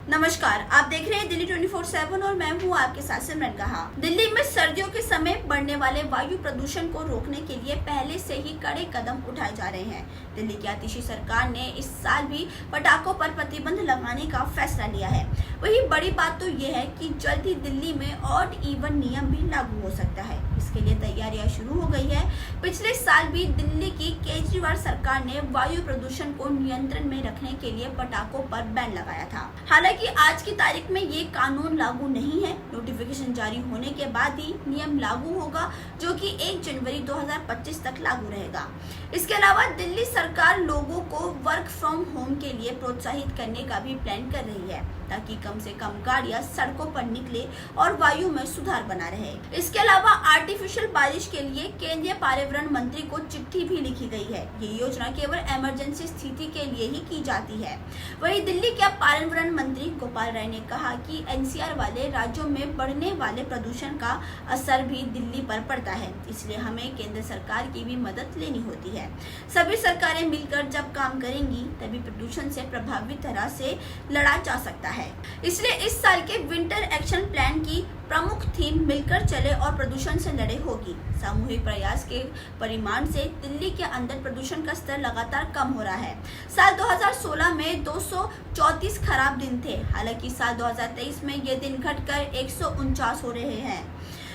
नमस्कार, आप देख रहे हैं दिल्ली 24/7 और मैं हूं आपके साथ सिमरन कहा। दिल्ली में सर्दियों के समय बढ़ने वाले वायु प्रदूषण को रोकने के लिए पहले से ही कड़े कदम उठाए जा रहे हैं। दिल्ली की आतिशी सरकार ने इस साल भी पटाखों पर प्रतिबंध लगाने का फैसला लिया है। वही बड़ी बात तो ये है कि जल्द ही दिल्ली में ऑड इवन नियम भी लागू हो सकता है। इसके लिए तैयारियां शुरू हो गई है। पिछले साल भी दिल्ली की केजरीवाल सरकार ने वायु प्रदूषण को नियंत्रण में रखने के लिए पटाखों पर बैन लगाया था। हालांकि आज की तारीख में ये कानून लागू नहीं है। नोटिफिकेशन जारी होने के बाद ही नियम लागू होगा, जो कि 1 जनवरी 2025 तक लागू रहेगा। इसके अलावा दिल्ली सरकार लोगों को वर्क फ्रॉम होम के लिए प्रोत्साहित करने का भी प्लान कर रही है, ताकि कम से कम गाड़ियां सड़कों पर निकले और वायु में सुधार बना रहे। इसके अलावा आर्टिफिशियल बारिश के लिए केंद्रीय पर्यावरण मंत्री को चिट्ठी भी लिखी गई है। ये योजना केवल इमरजेंसी स्थिति के लिए ही की जाती है। वहीं दिल्ली के पर्यावरण मंत्री गोपाल राय ने कहा कि एनसीआर वाले राज्यों में बढ़ने वाले प्रदूषण का असर भी दिल्ली पर पड़ता है, इसलिए हमें केंद्र सरकार की भी मदद लेनी होती है। सभी सरकारें मिलकर जब काम करेंगी तभी प्रदूषण से प्रभावी तरह से लड़ा जा सकता है। इसलिए इस साल के विंटर एक्शन प्लान की प्रमुख थीम मिलकर चले और प्रदूषण से लड़े होगी। सामूहिक प्रयास के परिमाण से दिल्ली के अंदर प्रदूषण का स्तर लगातार कम हो रहा है। साल 2016 में 234 खराब दिन थे, हालांकि साल 2023 में ये दिन घटकर 149 हो रहे हैं।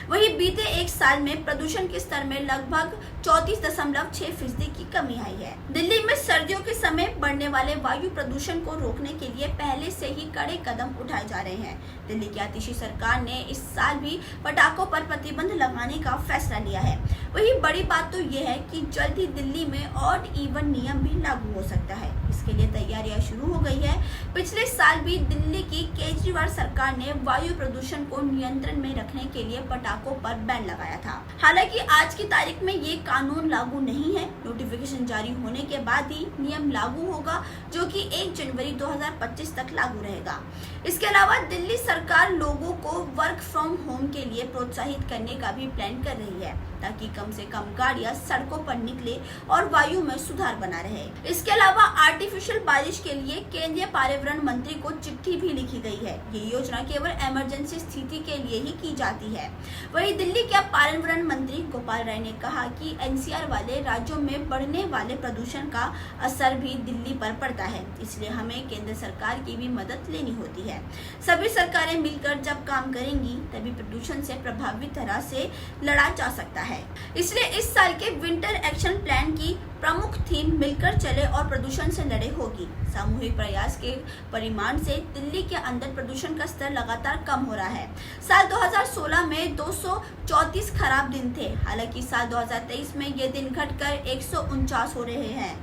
वहीं बीते एक साल में प्रदूषण के स्तर में लगभग 34.6% की कमी आई है। दिल्ली में सर्दियों के समय बढ़ने वाले वायु प्रदूषण को रोकने के लिए पहले से ही कड़े कदम उठाए जा रहे हैं। दिल्ली की आतिशी सरकार ने इस साल भी पटाखों पर प्रतिबंध लगाने का फैसला लिया है। वही बड़ी बात तो ये है कि जल्द ही दिल्ली में ऑड इवन नियम भी लागू हो सकता है। इसके लिए तैयारियां शुरू हो गई है। पिछले साल भी दिल्ली की केजरीवाल सरकार ने वायु प्रदूषण को नियंत्रण में रखने के लिए पटाखों पर बैन लगाया था। हालांकि आज की तारीख में ये कानून लागू नहीं है। नोटिफिकेशन जारी होने के बाद ही नियम लागू होगा, जो कि 1 जनवरी 2025 तक लागू रहेगा। इसके अलावा दिल्ली सरकार लोगों को वर्क फ्रॉम होम के लिए प्रोत्साहित करने का भी प्लान कर रही है, ताकि कम से कम गाड़ियां सड़कों पर निकले और वायु में सुधार बना रहे। इसके अलावा आर्टिफिशियल बारिश के लिए केंद्रीय पर्यावरण मंत्री को चिट्ठी भी लिखी गई है। ये योजना केवल इमरजेंसी स्थिति के लिए ही की जाती है। वहीं दिल्ली के पर्यावरण मंत्री गोपाल राय ने कहा कि एनसीआर वाले राज्यों में बढ़ने वाले प्रदूषण का असर भी दिल्ली पर पड़ता है, इसलिए हमें केंद्र सरकार की भी मदद लेनी होती है। सभी सरकारें मिलकर जब काम करेंगी तभी प्रदूषण से प्रभावी तरह से लड़ा जा सकता है। इसलिए इस साल के विंटर एक्शन प्लान की प्रमुख थीम मिलकर चले और प्रदूषण से लड़े होगी। सामूहिक प्रयास के परिमाण से दिल्ली के अंदर प्रदूषण का स्तर लगातार कम हो रहा है। साल 2016 में 234 खराब दिन थे, हालांकि साल 2023 में ये दिन घटकर 149 हो रहे हैं।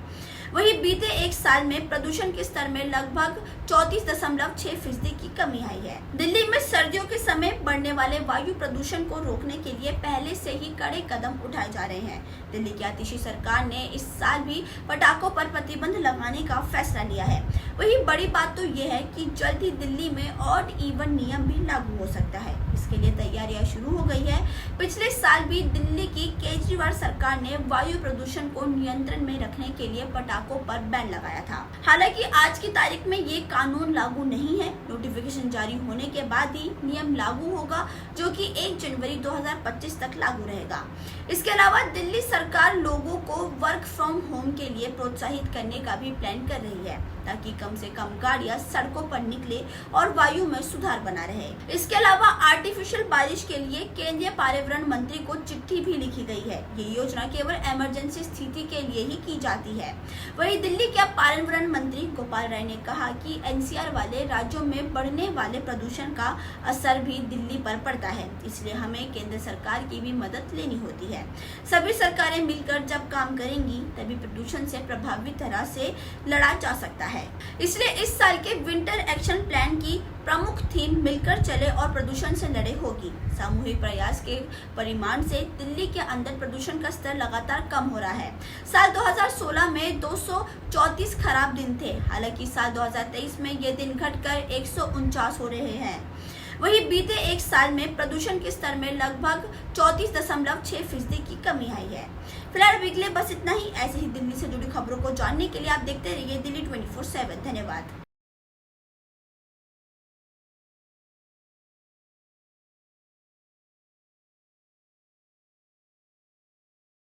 वहीं बीते एक साल में प्रदूषण के स्तर में लगभग 34.6% की कमी आई है। दिल्ली में सर्दियों के समय बढ़ने वाले वायु प्रदूषण को रोकने के लिए पहले से ही कड़े कदम उठाए जा रहे हैं। दिल्ली की आतिशी सरकार ने इस साल भी पटाखों पर प्रतिबंध लगाने का फैसला लिया है। वही बड़ी बात तो ये है कि जल्द ही दिल्ली में ऑड इवन नियम भी लागू हो सकता है। इसके लिए तैयारियां शुरू हो गई है। पिछले साल भी दिल्ली की केजरीवाल सरकार ने वायु प्रदूषण को नियंत्रण में रखने के लिए पटाखों पर बैन लगाया था। हालांकि आज की तारीख में ये कानून लागू नहीं है। नोटिफिकेशन जारी होने के बाद ही नियम लागू होगा, जो कि 1 जनवरी 2025 तक लागू रहेगा। इसके अलावा दिल्ली सरकार लोगों को वर्क फ्रॉम होम के लिए प्रोत्साहित करने का भी प्लान कर रही है, ताकि कम से कम गाड़ियां सड़कों पर निकले और वायु में सुधार बना रहे। इसके अलावा आर्टिफिशियल बारिश के लिए केंद्रीय पर्यावरण मंत्री को चिट्ठी भी लिखी गई है। ये योजना केवल इमरजेंसी स्थिति के लिए ही की जाती है। वहीं दिल्ली के पर्यावरण मंत्री गोपाल राय ने कहा कि एनसीआर वाले राज्यों में बढ़ने वाले प्रदूषण का असर भी दिल्ली पर पड़ता है, इसलिए हमें केंद्र सरकार की भी मदद लेनी होती है। सभी सरकारें मिलकर जब काम करेंगी तभी प्रदूषण से प्रभावी तरह से लड़ा जा सकता है। इसलिए इस साल के विंटर एक्शन प्लान की प्रमुख थीम मिलकर चले और प्रदूषण से लड़े होगी। सामूहिक प्रयास के परिमाण से दिल्ली के अंदर प्रदूषण का स्तर लगातार कम हो रहा है। साल 2016 में 234 खराब दिन थे, हालांकि साल 2023 में ये दिन घटकर 149 हो रहे हैं। वहीं बीते एक साल में प्रदूषण के स्तर में लगभग 34.6% की कमी आई है। फिलहाल अभी के लिए बस इतना ही। ऐसे ही दिल्ली से जुड़ी खबरों को जानने के लिए आप देखते रहिए दिल्ली 24/7। धन्यवाद।